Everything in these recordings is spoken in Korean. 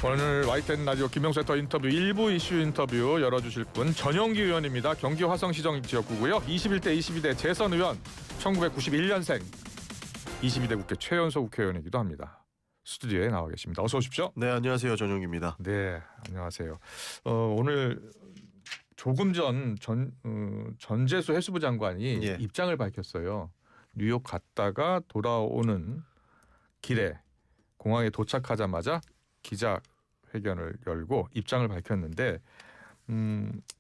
오늘 YTN 라디오 김영세터 인터뷰 1부 이슈 인터뷰 열어주실 분 전용기 의원입니다. 경기 화성시정 지역구고요. 21대 22대 재선 의원, 1991년생, 22대 국회 최연소 국회의원이기도 합니다. 스튜디오에 나와 계십니다. 어서 오십시오. 네, 안녕하세요. 전용기입니다. 네, 안녕하세요. 오늘 조금 전 전재수 해수부 장관이 입장을 밝혔어요. 뉴욕 갔다가 돌아오는 길에 공항에 도착하자마자 기자회견을 열고 입장을 밝혔는데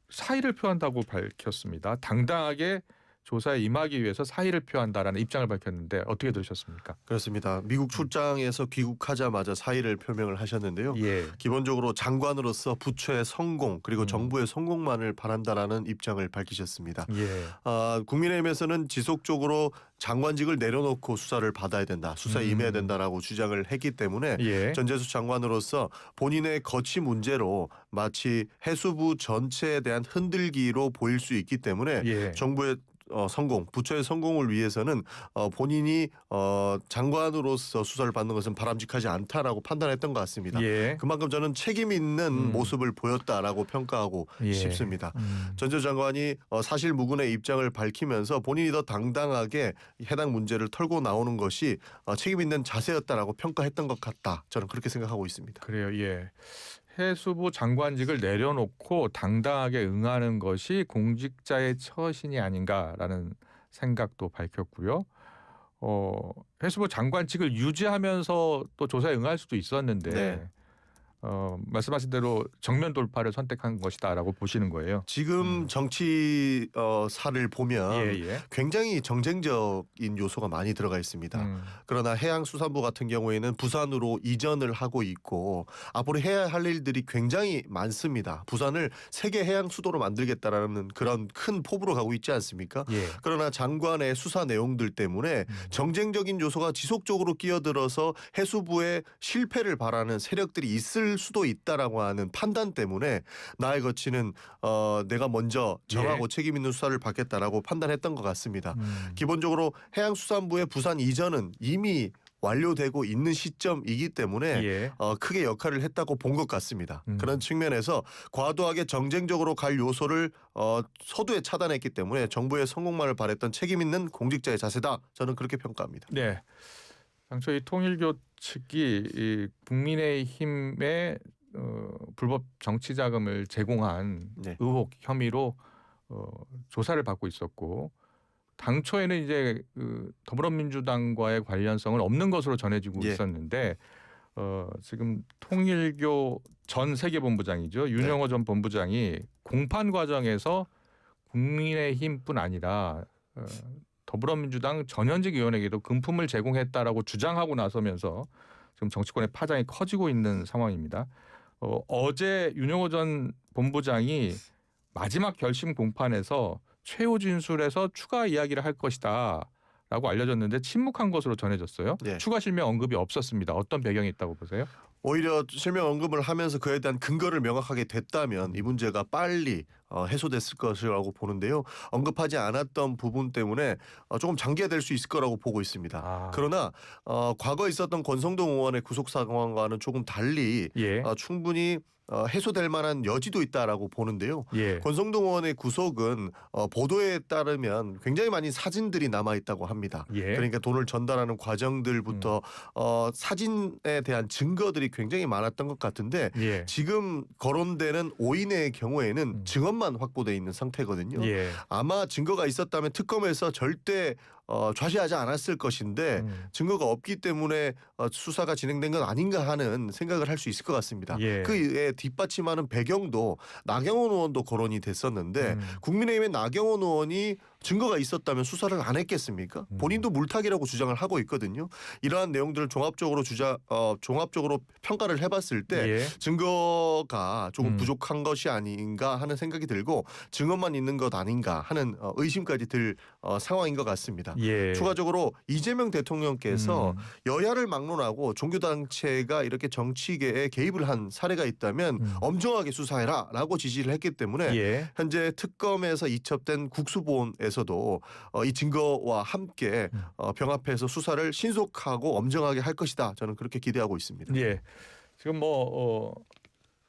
사의를 표한다고 밝혔습니다. 당당하게 조사에 임하기 위해서 사의를 표한다라는 입장을 밝혔는데 어떻게 들으셨습니까? 그렇습니다. 미국 출장에서 귀국하자마자 사의를 표명을 하셨는데요. 기본적으로 장관으로서 부처의 성공 그리고 정부의 성공만을 바란다라는 입장을 밝히셨습니다. 국민의힘에서는 지속적으로 장관직을 내려놓고 수사를 받아야 된다. 수사에 임해야 된다라고 주장을 했기 때문에 전재수 장관으로서 본인의 거취 문제로 마치 해수부 전체에 대한 흔들기로 보일 수 있기 때문에 정부의 성공, 부처의 성공을 위해서는 본인이 장관으로서 수사를 받는 것은 바람직하지 않다라고 판단했던 것 같습니다. 그만큼 저는 책임 있는 모습을 보였다라고 평가하고 싶습니다. 전재수 장관이 사실 무근의 입장을 밝히면서 본인이 더 당당하게 해당 문제를 털고 나오는 것이 책임 있는 자세였다라고 평가했던 것 같다. 저는 그렇게 생각하고 있습니다. 그래요. 해수부 장관직을 내려놓고 당당하게 응하는 것이 공직자의 처신이 아닌가라는 생각도 밝혔고요. 해수부 장관직을 유지하면서 또 조사에 응할 수도 있었는데 말씀하신 대로 정면 돌파를 선택한 것이다라고 보시는 거예요. 지금 정치사를 보면 굉장히 정쟁적인 요소가 많이 들어가 있습니다. 그러나 해양수산부 같은 경우에는 부산으로 이전을 하고 있고 앞으로 해야 할 일들이 굉장히 많습니다. 부산을 세계 해양 수도로 만들겠다라는 그런 큰 포부로 가고 있지 않습니까? 그러나 장관의 수사 내용들 때문에 정쟁적인 요소가 지속적으로 끼어들어서 해수부의 실패를 바라는 세력들이 있을 수도 있다라고 하는 판단 때문에 나의 거취는 내가 먼저 정하고 책임 있는 수사를 받겠다라고 판단했던 것 같습니다. 기본적으로 해양수산부의 부산 이전은 이미 완료되고 있는 시점이기 때문에 크게 역할을 했다고 본 것 같습니다. 그런 측면에서 과도하게 정쟁적으로 갈 요소를 서두에 차단했기 때문에 정부의 성공만을 바랬던 책임 있는 공직자의 자세다. 저는 그렇게 평가합니다. 네. 당초 이 통일교 측이 이 국민의힘에 불법 정치 자금을 제공한 의혹 혐의로 조사를 받고 있었고 당초에는 이제 더불어민주당과의 관련성은 없는 것으로 전해지고 있었는데 지금 통일교 전 세계본부장이죠. 윤영호 전 본부장이 공판 과정에서 국민의힘뿐 아니라 더불어민주당 전현직 의원에게도 금품을 제공했다라고 주장하고 나서면서 지금 정치권의 파장이 커지고 있는 상황입니다. 어제 윤영호 전 본부장이 마지막 결심 공판에서 최후 진술에서 추가 이야기를 할 것이다 라고 알려졌는데 침묵한 것으로 전해졌어요. 추가 실명 언급이 없었습니다. 어떤 배경이 있다고 보세요? 오히려 실명 언급을 하면서 그에 대한 근거를 명확하게 됐다면 이 문제가 빨리 해소됐을 것이라고 보는데요. 언급하지 않았던 부분 때문에 조금 장기화될 수 있을 거라고 보고 있습니다. 그러나 과거에 있었던 권성동 의원의 구속 상황과는 조금 달리 충분히 해소될 만한 여지도 있다라고 보는데요. 권성동 의원의 구속은 보도에 따르면 굉장히 많은 사진들이 남아있다고 합니다. 그러니까 돈을 전달하는 과정들부터 사진에 대한 증거들이 굉장히 많았던 것 같은데 지금 거론되는 5인의 경우에는 증언만 확보되어 있는 상태거든요. 아마 증거가 있었다면 특검에서 절대 좌시하지 않았을 것인데 증거가 없기 때문에 수사가 진행된 건 아닌가 하는 생각을 할 수 있을 것 같습니다. 그에 뒷받침하는 배경도 나경원 의원도 거론이 됐었는데 국민의힘의 나경원 의원이 증거가 있었다면 수사를 안 했겠습니까? 본인도 물타기라고 주장을 하고 있거든요. 이러한 내용들을 종합적으로 평가를 해봤을 때 증거가 조금 부족한 것이 아닌가 하는 생각이 들고 증언만 있는 것 아닌가 하는 의심까지 들 상황인 것 같습니다. 추가적으로 이재명 대통령께서 여야를 막론하고 종교단체가 이렇게 정치계에 개입을 한 사례가 있다면 엄정하게 수사해라라고 지시를 했기 때문에 현재 특검에서 이첩된 국수본에서도 이 증거와 함께 병합해서 수사를 신속하고 엄정하게 할 것이다. 저는 그렇게 기대하고 있습니다. 지금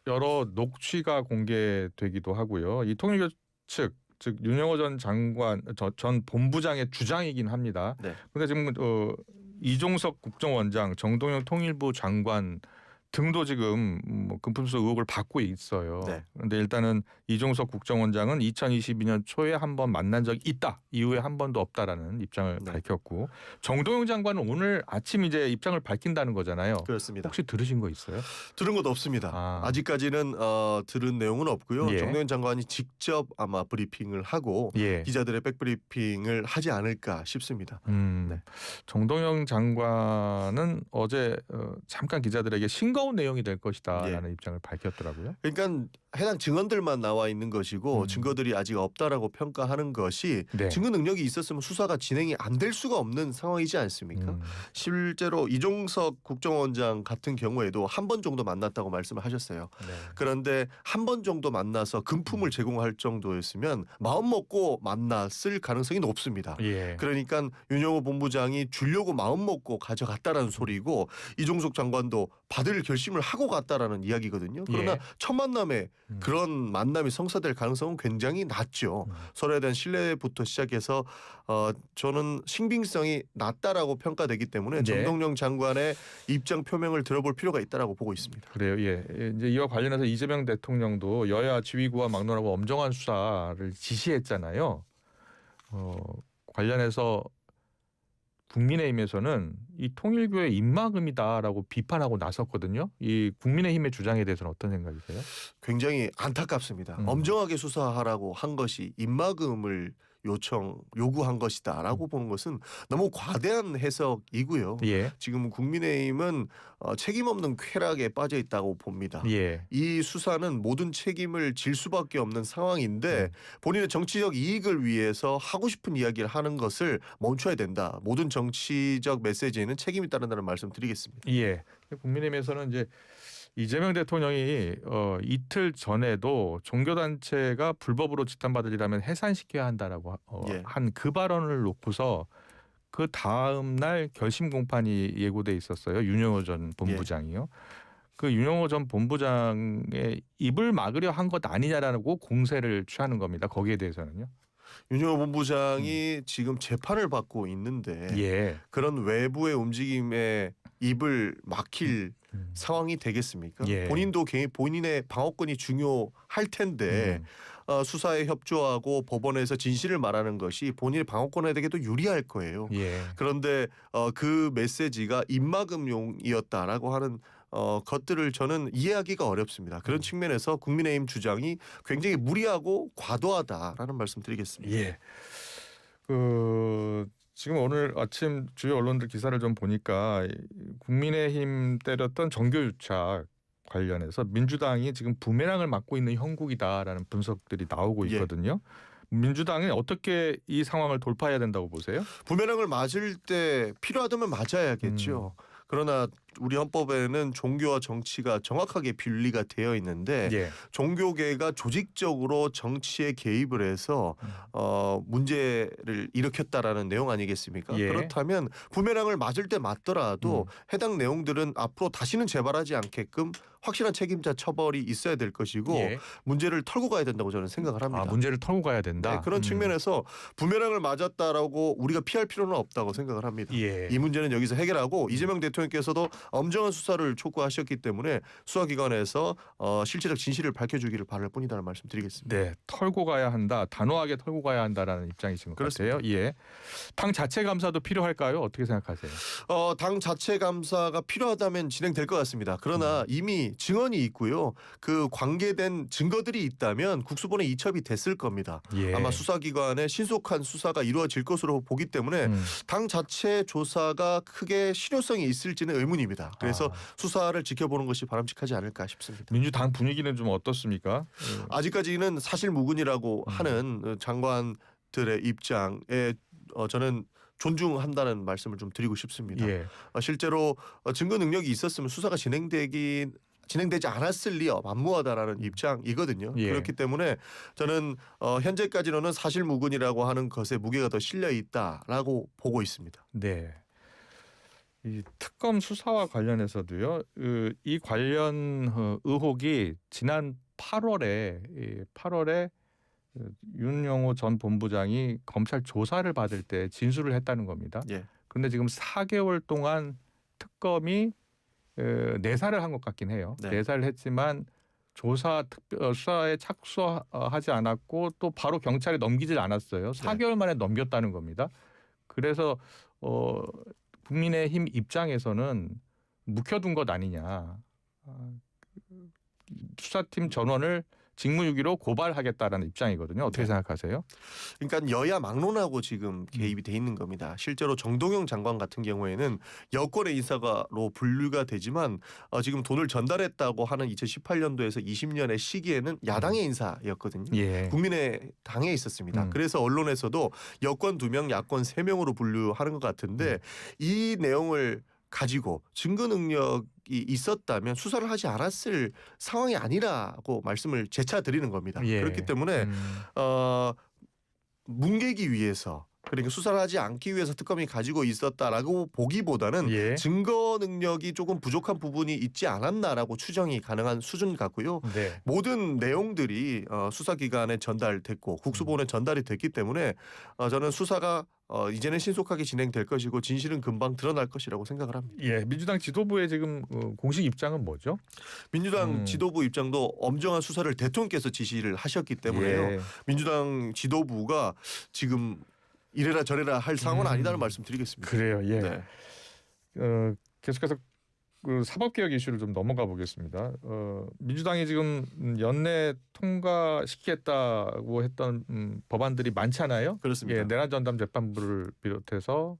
여러 녹취가 공개되기도 하고요. 이 통일교 측, 즉 윤영호 전 장관, 전 본부장의 주장이긴 합니다. 네. 그런데 지금 이종석 국정원장, 정동영 통일부 장관 등도 지금 금품수 의혹을 받고 있어요. 네. 그런데 일단은 이종석 국정원장은 2022년 초에 한 번 만난 적이 있다. 이후에 한 번도 없다라는 입장을 네. 밝혔고, 정동영 장관은 오늘 아침 이제 입장을 밝힌다는 거잖아요. 그렇습니다. 혹시 들으신 거 있어요? 들은 것도 없습니다. 아직까지는 들은 내용은 없고요. 예. 정동영 장관이 직접 아마 브리핑을 하고 예. 기자들의 백브리핑을 하지 않을까 싶습니다. 네. 정동영 장관은 어제 잠깐 기자들에게 싱거운 내용이 될 것이다라는 예. 입장을 밝혔더라고요. 그러니까 해당 증언들만 나와 있는 것이고 증거들이 아직 없다라고 평가하는 것이 네. 증거 능력이 있었으면 수사가 진행이 안 될 수가 없는 상황이지 않습니까? 실제로 이종석 국정원장 같은 경우에도 한 번 정도 만났다고 말씀을 하셨어요. 네. 그런데 한 번 정도 만나서 금품을 제공할 정도였으면 마음 먹고 만났을 가능성이 높습니다. 예. 그러니까 윤영호 본부장이 주려고 마음 먹고 가져갔다라는 소리고 이종석 장관도 받을 결심을 하고 갔다라는 이야기거든요. 그러나 예. 첫 만남에 그런 만남이 성사될 가능성은 굉장히 낮죠. 서로에 대한 신뢰부터 시작해서 저는 신빙성이 낮다라고 평가되기 때문에 네. 정동영 장관의 입장 표명을 들어볼 필요가 있다라고 보고 있습니다. 그래요. 예. 이제 이와 관련해서 이재명 대통령도 여야 지휘구와 막론하고 엄정한 수사를 지시했잖아요. 관련해서 국민의힘에서는 이 통일교의 입막음이다라고 비판하고 나섰거든요. 이 국민의힘의 주장에 대해서는 어떤 생각이세요? 굉장히 안타깝습니다. 엄정하게 수사하라고 한 것이 입막음을 요구한 것이다라고 보는 것은 너무 과대한 해석이고요. 예. 지금 국민의힘은 책임 없는 쾌락에 빠져 있다고 봅니다. 예. 이 수사는 모든 책임을 질 수밖에 없는 상황인데 본인의 정치적 이익을 위해서 하고 싶은 이야기를 하는 것을 멈춰야 된다. 모든 정치적 메시지에는 책임이 따른다는 말씀 드리겠습니다. 예. 국민의힘에서는 이제 이재명 대통령이 이틀 전에도 종교단체가 불법으로 지탄받을 일하면 해산시켜야 한다라고 예. 한 그 발언을 놓고서 그 다음 날 결심 공판이 예고돼 있었어요. 윤영호 전 본부장이요. 그 윤영호 전 본부장의 입을 막으려 한 것 아니냐라고 공세를 취하는 겁니다. 거기에 대해서는요. 윤영호 본부장이 지금 재판을 받고 있는데 예. 그런 외부의 움직임에 입을 막힐 상황이 되겠습니까? 예. 본인도 본인의 방어권이 중요할 텐데 수사에 협조하고 법원에서 진실을 말하는 것이 본인의 방어권에게도 유리할 거예요. 예. 그런데 그 메시지가 입막음용이었다라고 하는 것들을 저는 이해하기가 어렵습니다. 그런 측면에서 국민의힘 주장이 굉장히 무리하고 과도하다라는 말씀드리겠습니다. 예. 지금 오늘 아침 주요 언론들 기사를 좀 보니까 국민의힘 때렸던 정교유착 관련해서 민주당이 지금 부메랑을 맞고 있는 형국이다라는 분석들이 나오고 있거든요. 민주당이 어떻게 이 상황을 돌파해야 된다고 보세요? 부메랑을 맞을 때 필요하다면 맞아야겠죠. 그러나 우리 헌법에는 종교와 정치가 정확하게 분리가 되어 있는데 예. 종교계가 조직적으로 정치에 개입을 해서 문제를 일으켰다라는 내용 아니겠습니까? 예. 그렇다면 부메랑을 맞을 때 맞더라도 해당 내용들은 앞으로 다시는 재발하지 않게끔 확실한 책임자 처벌이 있어야 될 것이고 예. 문제를 털고 가야 된다고 저는 생각을 합니다. 문제를 털고 가야 된다. 네, 그런 측면에서 부메랑을 맞았다라고 우리가 피할 필요는 없다고 생각을 합니다. 예. 이 문제는 여기서 해결하고 이재명 대통령께서도 엄정한 수사를 촉구하셨기 때문에 수사기관에서 실체적 진실을 밝혀주기를 바랄 뿐이다라는 말씀드리겠습니다. 네, 털고 가야 한다. 단호하게 털고 가야 한다라는 입장이신 것 그렇습니다. 같아요. 예. 당 자체 감사도 필요할까요? 어떻게 생각하세요? 당 자체 감사가 필요하다면 진행될 것 같습니다. 그러나 이미 증언이 있고요. 그 관계된 증거들이 있다면 국수본에 이첩이 됐을 겁니다. 예. 아마 수사기관의 신속한 수사가 이루어질 것으로 보기 때문에 당 자체 조사가 크게 실효성이 있을지는 의문입니다. 그래서 수사를 지켜보는 것이 바람직하지 않을까 싶습니다. 민주당 분위기는 좀 어떻습니까? 아직까지는 사실무근이라고 하는 장관들의 입장에 저는 존중한다는 말씀을 좀 드리고 싶습니다. 예. 실제로 증거 능력이 있었으면 수사가 진행되지 않았을 리어 만무하다라는 입장이거든요. 예. 그렇기 때문에 저는 현재까지는 사실무근이라고 하는 것에 무게가 더 실려 있다라고 보고 있습니다. 네. 이 특검 수사와 관련해서도요. 이 관련 의혹이 지난 8월에 윤영호 전 본부장이 검찰 조사를 받을 때 진술을 했다는 겁니다. 예. 그런데 지금 4개월 동안 특검이 내사를 한 것 같긴 해요. 네. 내사를 했지만 수사에 착수하지 않았고 또 바로 경찰에 넘기질 않았어요. 4개월 만에 넘겼다는 겁니다. 그래서 국민의힘 입장에서는 묵혀둔 것 아니냐. 수사팀 전원을 직무유기로 고발하겠다라는 입장이거든요. 어떻게 생각하세요? 그러니까 여야 막론하고 지금 개입이 돼 있는 겁니다. 실제로 정동영 장관 같은 경우에는 여권의 인사로 분류가 되지만 지금 돈을 전달했다고 하는 2018년도에서 20년의 시기에는 야당의 인사였거든요. 예. 국민의당에 있었습니다. 그래서 언론에서도 여권 2명, 야권 3명으로 분류하는 것 같은데 이 내용을 가지고 증거 능력이 있었다면 수사를 하지 않았을 상황이 아니라고 말씀을 재차 드리는 겁니다. 예. 그렇기 때문에 뭉개기 위해서 그러니까 수사를 하지 않기 위해서 특검이 가지고 있었다라고 보기보다는 증거 능력이 조금 부족한 부분이 있지 않았나라고 추정이 가능한 수준 같고요. 네. 모든 내용들이 수사기관에 전달됐고 국수본에 전달이 됐기 때문에 저는 수사가 이제는 신속하게 진행될 것이고 진실은 금방 드러날 것이라고 생각을 합니다. 예, 민주당 지도부의 지금 공식 입장은 뭐죠? 민주당 지도부 입장도 엄정한 수사를 대통령께서 지시를 하셨기 때문에요. 민주당 지도부가 지금 이래라 저래라 할 상황은 아니다는 말씀 드리겠습니다. 그래요. 예. 네. 계속해서 그 사법개혁 이슈를 좀 넘어가 보겠습니다. 민주당이 지금 연내 통과시키겠다고 했던 법안들이 많잖아요. 그렇습니다. 예, 내란 전담 재판부를 비롯해서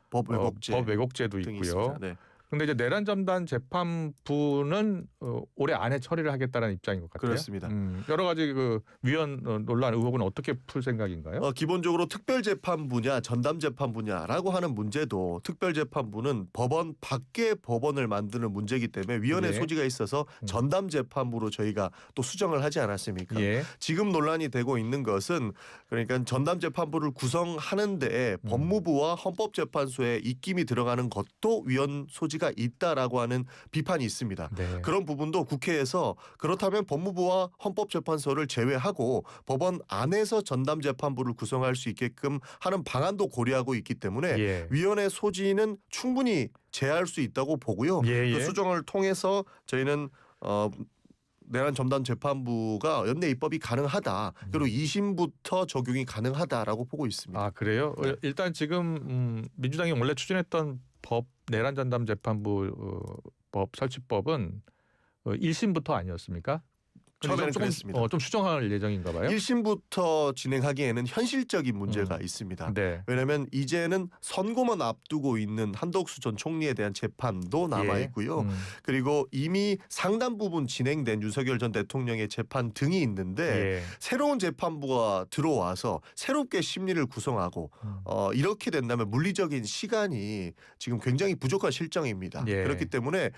법 왜곡죄도 있고요. 있습니다. 네. 그런데 이제 내란 전담 재판부는 올해 안에 처리를 하겠다는 입장인 것 같아요. 그렇습니다. 여러 가지 그 위헌 논란 의혹은 어떻게 풀 생각인가요? 기본적으로 특별재판부냐 전담재판부냐라고 하는 문제도 특별재판부는 법원 밖의 법원을 만드는 문제이기 때문에 위헌의 소지가 있어서 전담재판부로 저희가 또 수정을 하지 않았습니까? 지금 논란이 되고 있는 것은 그러니까 전담재판부를 구성하는 데 법무부와 헌법재판소의 입김이 들어가는 것도 위헌 소지가 있다라고 하는 비판이 있습니다. 네. 그런 부분도 국회에서 그렇다면 법무부와 헌법재판소를 제외하고 법원 안에서 전담재판부를 구성할 수 있게끔 하는 방안도 고려하고 있기 때문에 위헌의 소지는 충분히 제할 수 있다고 보고요. 그 수정을 통해서 저희는 내란 전담 재판부가 연내 입법이 가능하다. 그리고 2심부터 적용이 가능하다라고 보고 있습니다. 아, 그래요? 네. 일단 지금 민주당이 원래 추진했던 내란 전담 재판부 법 설치법은 1심부터 아니었습니까? 처음에는 그랬습니다. 좀 수정할 예정인가 봐요. 1심부터 진행하기에는 현실적인 문제가 있습니다. 왜냐하면 이제는 선고만 앞두고 있는 한덕수 전 총리에 대한 재판도 남아 있고요. 그리고 이미 상당 부분 진행된 윤석열 전 대통령의 재판 등이 있는데 새로운 재판부가 들어와서 새롭게 심리를 구성하고 이렇게 된다면 물리적인 시간이 지금 굉장히 부족한 실정입니다. 그렇기 때문에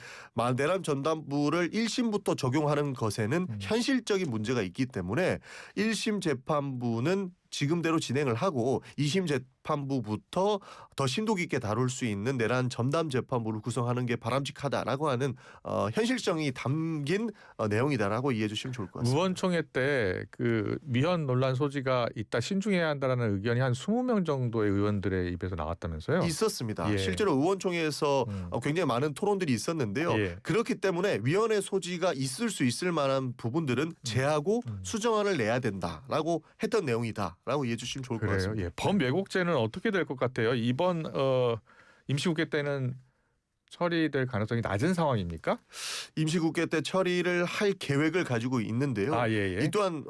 내란 전담부를 1심부터 적용하는 것에는 현실적인 문제가 있기 때문에 1심 재판부는 지금대로 진행을 하고 2심 재판부부터 더 심도 깊게 다룰 수 있는 내란 전담 재판부를 구성하는 게 바람직하다라고 하는 현실성이 담긴 내용이다라고 이해해 주시면 좋을 것 같습니다. 의원총회 때 그 위헌 논란 소지가 있다 신중해야 한다라는 의견이 한 20명 정도의 의원들의 입에서 나왔다면서요? 있었습니다. 실제로 의원총회에서 굉장히 많은 토론들이 있었는데요. 그렇기 때문에 위헌의 소지가 있을 수 있을 만한 부분들은 제하고 수정안을 내야 된다라고 했던 내용이다라고 이해해 주시면 좋을 것 같습니다. 법 왜곡죄는 어떻게 될 것 같아요? 이번 임시국회 때는 처리될 가능성이 낮은 상황입니까? 임시국회 때 처리를 할 계획을 가지고 있는데요. 이 또한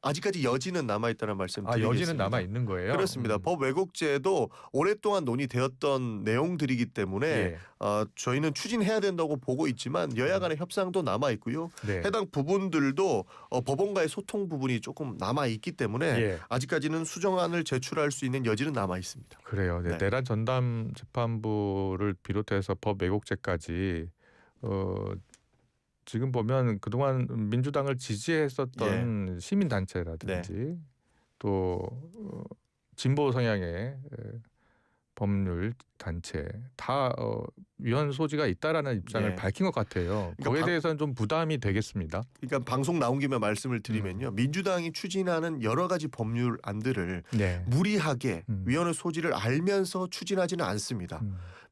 아직까지 여지는 남아있다는 말씀 드리겠습니다. 여지는 남아있는 거예요? 그렇습니다. 법 왜곡죄도 오랫동안 논의되었던 내용들이기 때문에 저희는 추진해야 된다고 보고 있지만 여야 간의 협상도 남아있고요. 해당 부분들도 법원과의 소통 부분이 조금 남아있기 때문에 아직까지는 수정안을 제출할 수 있는 여지는 남아있습니다. 그래요. 내란 전담 재판부를 비롯해서 법 왜곡죄까지 지금 보면 그동안 민주당을 지지했었던 시민단체라든지 또 진보 성향의 법률 단체 다 위헌 소지가 있다라는 입장을 예. 밝힌 것 같아요. 그러니까 거기에 대해서는 좀 부담이 되겠습니다. 그러니까 방송 나온 김에 말씀을 드리면요. 민주당이 추진하는 여러 가지 법률안들을 네. 무리하게 위헌의 소지를 알면서 추진하지는 않습니다.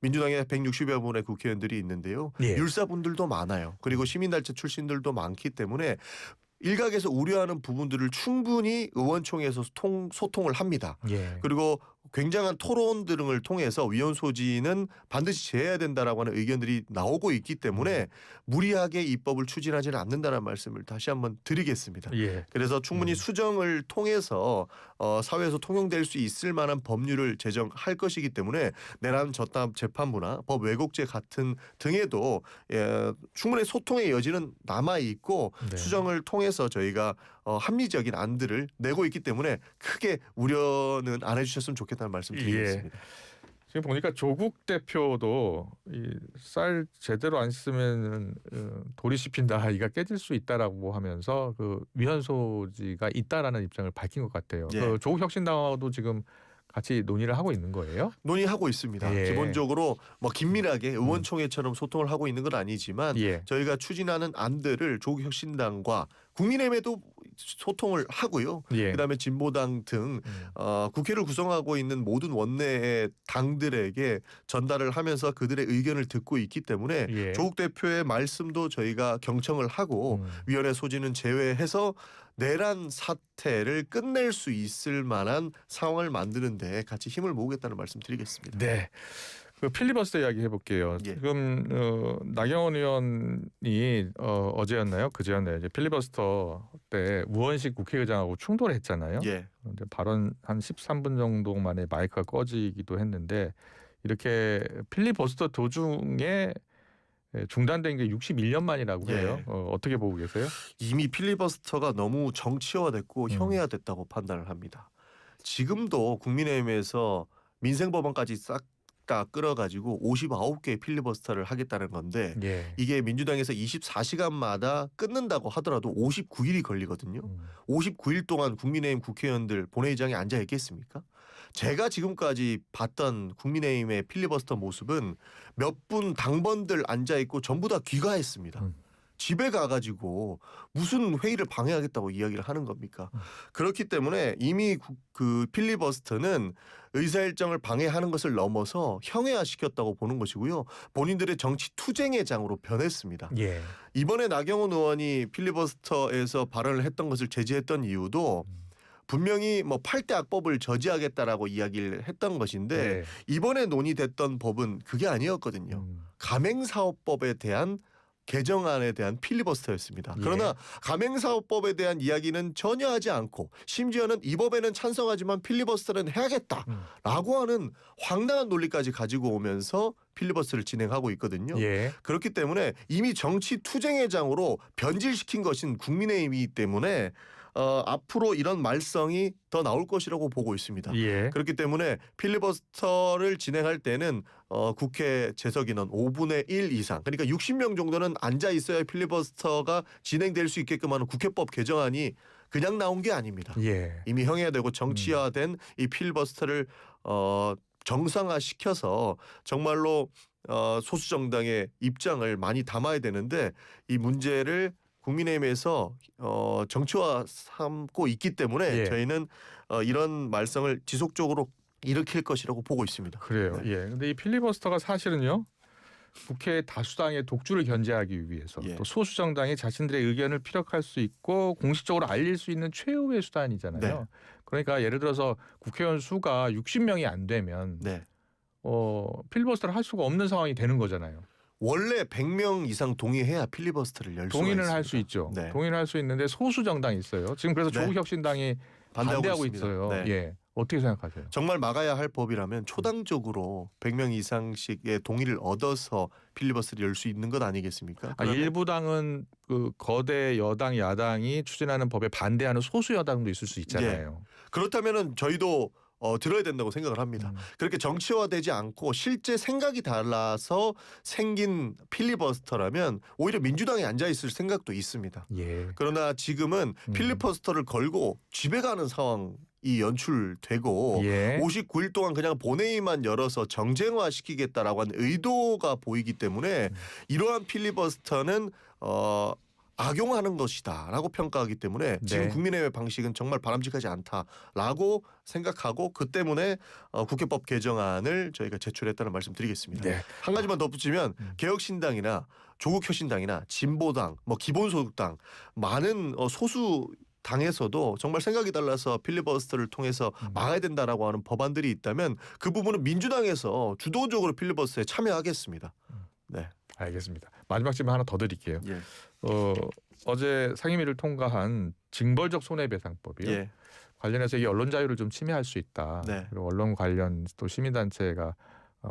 민주당에 160여 분의 국회의원들이 있는데요. 예. 율사분들도 많아요. 그리고 시민단체 출신들도 많기 때문에 일각에서 우려하는 부분들을 충분히 의원총회에서 소통을 합니다. 예. 그리고 굉장한 토론 등을 통해서 위헌 소지는 반드시 제해야 된다라고 하는 의견들이 나오고 있기 때문에 무리하게 입법을 추진하지는 않는다는 말씀을 다시 한번 드리겠습니다. 예. 그래서 충분히 수정을 통해서 사회에서 통용될 수 있을 만한 법률을 제정할 것이기 때문에 내란 저탄 재판부나 법 왜곡죄 같은 등에도 충분히 소통의 여지는 남아 있고 네. 수정을 통해서 저희가 합리적인 안들을 내고 있기 때문에 크게 우려는 안 해주셨으면 좋겠다는 말씀 드리겠습니다. 지금 보니까 조국 대표도 이 쌀 제대로 안 쓰면 돌이 씹힌다, 이가 깨질 수 있다라고 하면서 그 위헌 소지가 있다라는 입장을 밝힌 것 같아요. 예. 그 조국 혁신당하고도 지금 같이 논의를 하고 있는 거예요? 논의하고 있습니다. 예. 기본적으로 뭐 긴밀하게 의원총회처럼 소통을 하고 있는 건 아니지만 예. 저희가 추진하는 안들을 조국 혁신당과 국민의힘에도 소통을 하고요. 예. 그다음에 진보당 등 국회를 구성하고 있는 모든 원내 당들에게 전달을 하면서 그들의 의견을 듣고 있기 때문에 예. 조국 대표의 말씀도 저희가 경청을 하고 위헌의 소지는 제외해서 내란 사태를 끝낼 수 있을 만한 상황을 만드는 데 같이 힘을 모으겠다는 말씀 드리겠습니다. 네. 그 필리버스터 이야기 해볼게요. 예. 지금 나경원 의원이 어제였나요? 그제였나요? 이제 필리버스터 때 우원식 국회의장하고 충돌했잖아요. 예. 이제 발언 한 13분 정도 만에 마이크가 꺼지기도 했는데 이렇게 필리버스터 도중에 중단된 게 61년 만이라고 해요. 예. 어떻게 보고 계세요? 이미 필리버스터가 너무 정치화됐고 형해화됐다고 판단을 합니다. 지금도 국민의힘에서 민생법안까지 싹 다 끌어가지고 59개의 필리버스터를 하겠다는 건데 예. 이게 민주당에서 24시간마다 끊는다고 하더라도 59일이 걸리거든요. 59일 동안 국민의힘 국회의원들 본회의장에 앉아 있겠습니까? 제가 지금까지 봤던 국민의힘의 필리버스터 모습은 몇 분 당번들 앉아 있고 전부 다 귀가했습니다. 집에 가가지고 무슨 회의를 방해하겠다고 이야기를 하는 겁니까? 그렇기 때문에 이미 그 필리버스터는 의사일정을 방해하는 것을 넘어서 형해화시켰다고 보는 것이고요. 본인들의 정치 투쟁의 장으로 변했습니다. 예. 이번에 나경원 의원이 필리버스터에서 발언을 했던 것을 제지했던 이유도 분명히 뭐 8대 악법을 저지하겠다라고 이야기를 했던 것인데 이번에 논의됐던 법은 그게 아니었거든요. 가맹사업법에 대한 개정안에 대한 필리버스터였습니다. 그러나 가맹사업법에 대한 이야기는 전혀 하지 않고 심지어는 이 법에는 찬성하지만 필리버스터는 해야겠다라고 하는 황당한 논리까지 가지고 오면서 필리버스터를 진행하고 있거든요. 예. 그렇기 때문에 이미 정치 투쟁의 장으로 변질시킨 것인 국민의힘이기 때문에 앞으로 이런 말썽이 더 나올 것이라고 보고 있습니다. 예. 그렇기 때문에 필리버스터를 진행할 때는 국회 재석 인원 5분의 1 이상 그러니까 60명 정도는 앉아 있어야 필리버스터가 진행될 수 있게끔 하는 국회법 개정안이 그냥 나온 게 아닙니다. 예. 이미 형해되고 정치화된 이 필리버스터를 정상화시켜서 정말로 소수 정당의 입장을 많이 담아야 되는데 이 문제를 국민의힘에서 정치화 삼고 있기 때문에 저희는 이런 말썽을 지속적으로 일으킬 것이라고 보고 있습니다. 그래요. 네. 예. 근데 이 필리버스터가 사실은요. 국회 다수당의 독주를 견제하기 위해서 또 소수 정당이 자신들의 의견을 피력할 수 있고 공식적으로 알릴 수 있는 최후의 수단이잖아요. 네. 그러니까 예를 들어서 국회의원 수가 60명이 안 되면 필리버스터를 할 수가 없는 상황이 되는 거잖아요. 원래 100명 이상 동의해야 필리버스터를 열 수가 있습니다. 동의는 할 수 있죠. 네. 동의는 할 수 있는데 소수 정당이 있어요. 지금 그래서 조국 혁신당이 반대하고 있습니다. 있어요. 네. 예. 어떻게 생각하세요? 정말 막아야 할 법이라면 초당적으로 100명 이상씩의 동의를 얻어서 필리버스터를 열 수 있는 것 아니겠습니까? 일부 당은 그 거대 여당 야당이 추진하는 법에 반대하는 소수 여당도 있을 수 있잖아요. 그렇다면은 저희도 들어야 된다고 생각을 합니다. 그렇게 정치화되지 않고 실제 생각이 달라서 생긴 필리버스터라면 오히려 민주당에 앉아 있을 생각도 있습니다. 예. 그러나 지금은 필리버스터를 걸고 집에 가는 상황이 연출되고 예. 59일 동안 그냥 본회의만 열어서 정쟁화시키겠다라고 하는 의도가 보이기 때문에 이러한 필리버스터는 악용하는 것이다라고 평가하기 때문에 지금 국민의회 방식은 정말 바람직하지 않다라고 생각하고 그 때문에 국회법 개정안을 저희가 제출했다는 말씀드리겠습니다. 네. 한 가지만 덧붙이면 개혁신당이나 조국혁신당이나 진보당, 기본소득당 많은 소수 당에서도 정말 생각이 달라서 필리버스터를 통해서 막아야 된다라고 하는 법안들이 있다면 그 부분은 민주당에서 주도적으로 필리버스터에 참여하겠습니다. 네. 알겠습니다. 마지막 질문 하나 더 드릴게요. 예. 어제 상임위를 통과한 징벌적 손해배상법이요. 예. 관련해서 이 언론 자유를 좀 침해할 수 있다. 네. 그리고 언론 관련 또 시민단체가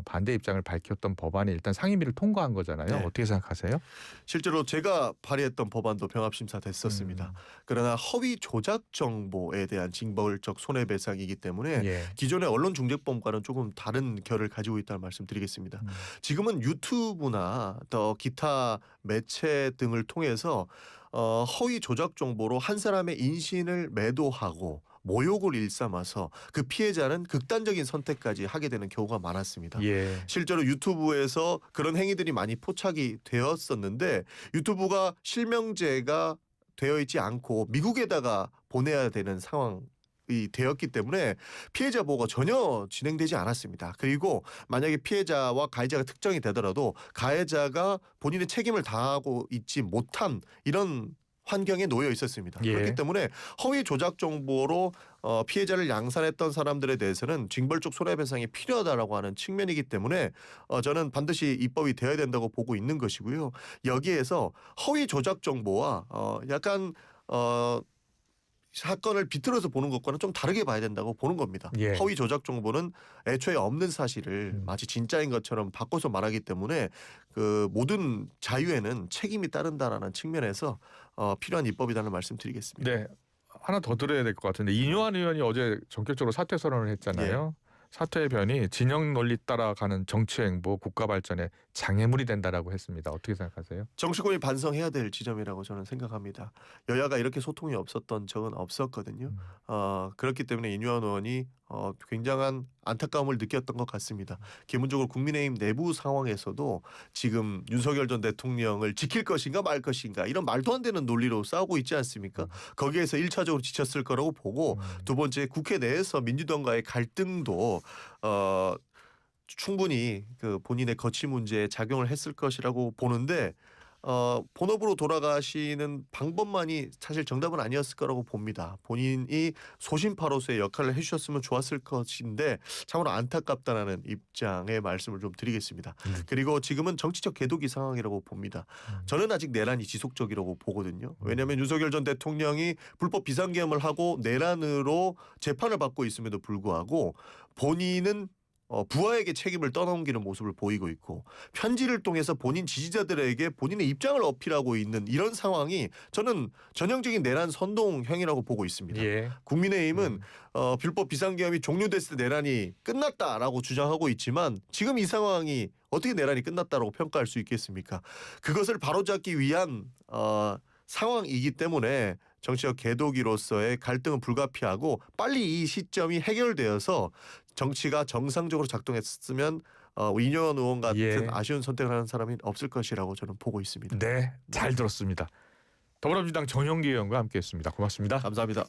반대 입장을 밝혔던 법안이 일단 상임위를 통과한 거잖아요. 네. 어떻게 생각하세요? 실제로 제가 발의했던 법안도 병합심사 됐었습니다. 그러나 허위 조작 정보에 대한 징벌적 손해배상이기 때문에 예. 기존의 언론중재법과는 조금 다른 결을 가지고 있다는 말씀드리겠습니다. 지금은 유튜브나 더 기타 매체 등을 통해서 허위 조작 정보로 한 사람의 인신을 매도하고 모욕을 일삼아서 그 피해자는 극단적인 선택까지 하게 되는 경우가 많았습니다. 예. 실제로 유튜브에서 그런 행위들이 많이 포착이 되었었는데 유튜브가 실명제가 되어 있지 않고 미국에다가 보내야 되는 상황이 되었기 때문에 피해자 보호가 전혀 진행되지 않았습니다. 그리고 만약에 피해자와 가해자가 특정이 되더라도 가해자가 본인의 책임을 다하고 있지 못한 이런 환경에 놓여 있었습니다. 예. 그렇기 때문에 허위 조작 정보로 피해자를 양산했던 사람들에 대해서는 징벌적 손해배상이 필요하다라고 하는 측면이기 때문에 저는 반드시 입법이 되어야 된다고 보고 있는 것이고요. 여기에서 허위 조작 정보와 약간 사건을 비틀어서 보는 것과는 좀 다르게 봐야 된다고 보는 겁니다. 예. 허위 조작 정보는 애초에 없는 사실을 마치 진짜인 것처럼 바꿔서 말하기 때문에 그 모든 자유에는 책임이 따른다라는 측면에서 필요한 입법이라는 말씀드리겠습니다. 네. 하나 더 들어야 될 것 같은데 이뇨한 의원이 어제 전격적으로 사퇴 선언을 했잖아요. 사퇴의 변이 진영 논리 따라가는 정치 행보, 국가 발전에 장애물이 된다라고 했습니다. 어떻게 생각하세요? 정치권이 반성해야 될 지점이라고 저는 생각합니다. 여야가 이렇게 소통이 없었던 적은 없었거든요. 그렇기 때문에 이뇨한 의원이 굉장한 안타까움을 느꼈던 것 같습니다. 기본적으로 국민의힘 내부 상황에서도 지금 윤석열 전 대통령을 지킬 것인가 말 것인가 이런 말도 안 되는 논리로 싸우고 있지 않습니까? 거기에서 1차적으로 지쳤을 거라고 보고 두 번째 국회 내에서 민주당과의 갈등도 충분히 그 본인의 거취 문제에 작용을 했을 것이라고 보는데 본업으로 돌아가시는 방법만이 사실 정답은 아니었을 거라고 봅니다. 본인이 소신파로서의 역할을 해주셨으면 좋았을 것인데 참으로 안타깝다는 입장의 말씀을 좀 드리겠습니다. 그리고 지금은 정치적 궤도기 상황이라고 봅니다. 저는 아직 내란이 지속적이라고 보거든요. 왜냐하면 윤석열 전 대통령이 불법 비상계엄을 하고 내란으로 재판을 받고 있음에도 불구하고 본인은 부하에게 책임을 떠넘기는 모습을 보이고 있고 편지를 통해서 본인 지지자들에게 본인의 입장을 어필하고 있는 이런 상황이 저는 전형적인 내란 선동형이라고 보고 있습니다. 예. 국민의힘은 불법 비상계엄이 종료됐을 때 내란이 끝났다라고 주장하고 있지만 지금 이 상황이 어떻게 내란이 끝났다라고 평가할 수 있겠습니까? 그것을 바로잡기 위한 상황이기 때문에 정치적 궤도기로서의 갈등은 불가피하고 빨리 이 시점이 해결되어서 정치가 정상적으로 작동했으면 이뇨한 의원 같은 아쉬운 선택을 하는 사람이 없을 것이라고 저는 보고 있습니다. 네, 잘 들었습니다. 더불어민주당 정영기 의원과 함께했습니다. 고맙습니다. 감사합니다.